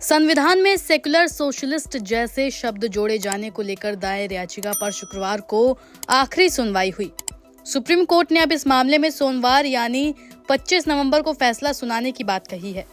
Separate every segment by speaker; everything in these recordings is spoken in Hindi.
Speaker 1: संविधान में सेक्युलर सोशलिस्ट जैसे शब्द जोड़े जाने को लेकर दायर याचिका पर शुक्रवार को आखिरी सुनवाई हुई। सुप्रीम कोर्ट ने अब इस मामले में सोमवार यानी 25 नवंबर को फैसला सुनाने की बात कही है।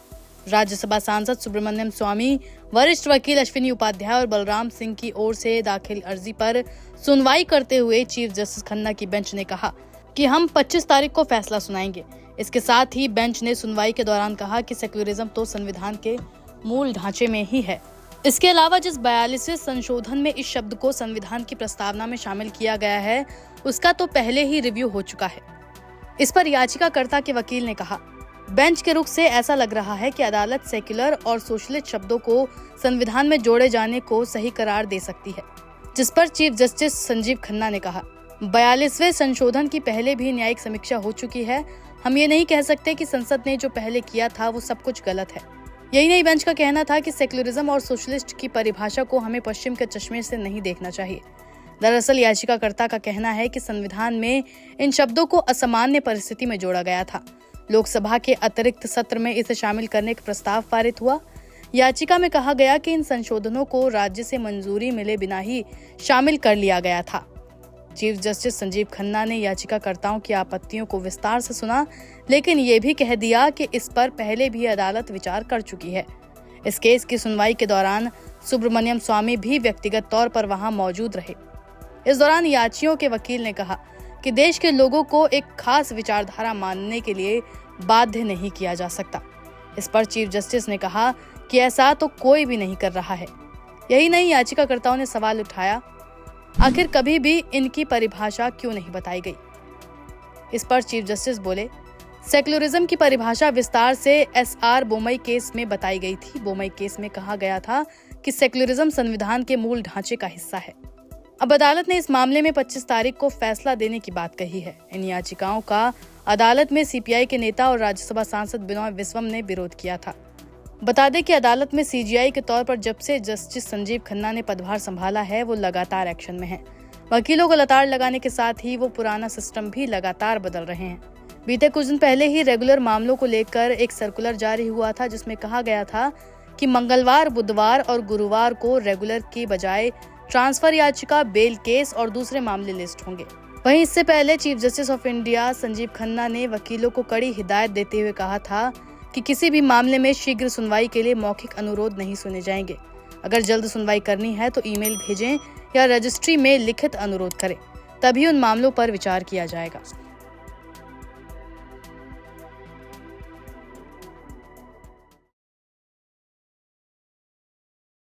Speaker 1: राज्यसभा सांसद सुब्रमण्यम स्वामी, वरिष्ठ वकील अश्विनी उपाध्याय और बलराम सिंह की ओर से दाखिल अर्जी पर सुनवाई करते हुए चीफ जस्टिस खन्ना की बेंच ने कहा कि हम 25 तारीख को फैसला सुनाएंगे। इसके साथ ही बेंच ने सुनवाई के दौरान कहा कि सेक्युलरिज्म तो संविधान के मूल ढांचे में ही है। इसके अलावा जिस 42वें संशोधन में इस शब्द को संविधान की प्रस्तावना में शामिल किया गया है, उसका तो पहले ही रिव्यू हो चुका है। इस पर याचिकाकर्ता के वकील ने कहा, बेंच के रुख से ऐसा लग रहा है कि अदालत सेक्युलर और सोशलिस्ट शब्दों को संविधान में जोड़े जाने को सही करार दे सकती है। जिस पर चीफ जस्टिस संजीव खन्ना ने कहा, 42वें संशोधन की पहले भी न्यायिक समीक्षा हो चुकी है। हम ये नहीं कह सकते कि संसद ने जो पहले किया था वो सब कुछ गलत है। यही नहीं, बेंच का कहना था कि सेक्युलरिज्म और सोशलिस्ट की परिभाषा को हमें पश्चिम के चश्मे से नहीं देखना चाहिए। दरअसल याचिकाकर्ता का कहना है कि संविधान में इन शब्दों को असामान्य परिस्थिति में जोड़ा गया था। लोकसभा के अतिरिक्त सत्र में इसे शामिल करने का प्रस्ताव पारित हुआ। याचिका में कहा गया कि इन संशोधनों को राज्य से मंजूरी मिले बिना ही शामिल कर लिया गया था। चीफ जस्टिस संजीव खन्ना ने याचिकाकर्ताओं की आपत्तियों को विस्तार से सुना, लेकिन ये भी कह दिया कि इस पर पहले भी अदालत विचार कर चुकी है। इस केस की सुनवाई के दौरान सुब्रमण्यम स्वामी भी व्यक्तिगत तौर पर वहां मौजूद रहे। इस दौरान याचियों के वकील ने कहा कि देश के लोगों को एक खास विचारधारा मानने के लिए बाध्य नहीं किया जा सकता। इस पर चीफ जस्टिस ने कहा कि ऐसा तो कोई भी नहीं कर रहा है। यही नहीं, याचिकाकर्ताओं ने सवाल उठाया, आखिर कभी भी इनकी परिभाषा क्यों नहीं बताई गई। इस पर चीफ जस्टिस बोले, सेक्युलरिज्म की परिभाषा विस्तार से एसआर बोमई केस में बताई गई थी। बोमई केस में कहा गया था कि सेक्युलरिज्म संविधान के मूल ढांचे का हिस्सा है। अब अदालत ने इस मामले में 25 तारीख को फैसला देने की बात कही है। इन याचिकाओं का अदालत में सीपीआई के नेता और राज्यसभा सांसद बिनोय विश्वम ने विरोध किया था। बता दें कि अदालत में सीजीआई के तौर पर जब से जस्टिस संजीव खन्ना ने पदभार संभाला है, वो लगातार एक्शन में है। वकीलों को लताड़ लगाने के साथ ही वो पुराना सिस्टम भी लगातार बदल रहे हैं। बीते कुछ दिन पहले ही रेगुलर मामलों को लेकर एक सर्कुलर जारी हुआ था, जिसमें कहा गया था कि मंगलवार, बुधवार और गुरुवार को रेगुलर की बजाय ट्रांसफर याचिका, बेल केस और दूसरे मामले लिस्ट होंगे। वहीं इससे पहले chief justice of India Sanjeev Khanna ने वकीलों को कड़ी हिदायत देते हुए कहा था कि किसी भी मामले में शीघ्र सुनवाई के लिए मौखिक अनुरोध नहीं सुने जाएंगे। अगर जल्द सुनवाई करनी है तो ईमेल भेजें या रजिस्ट्री में लिखित अनुरोध करें, तभी उन मामलों पर विचार किया जाएगा।